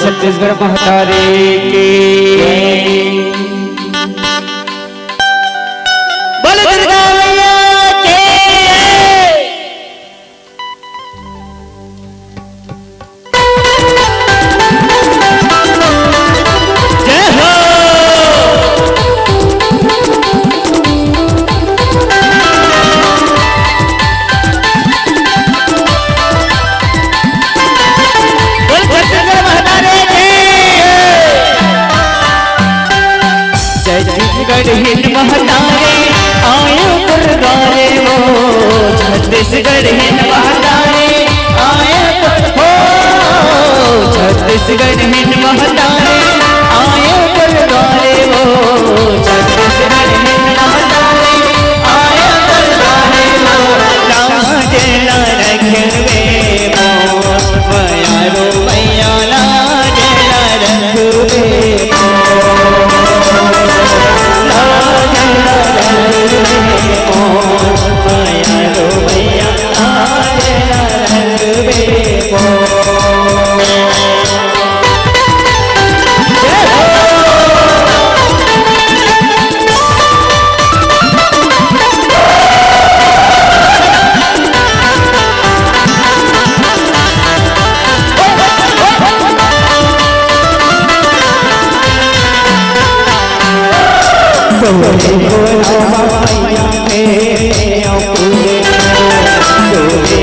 छत्तीसगढ़ महतारी की बोले दुर्गा मैया की जय हो। छत्तीसगढ़ महतारे आयो दुर्गा रे वो छत्तीसगढ़ महतारे आयो हो छत्तीसगढ़ महतारे आयो दुर्गा रे वो छत्तीसगढ़ महतारे आयो दुर्गा रे वो राम जेला रखवे मोर बयारो मैया ना जेला रखवे Go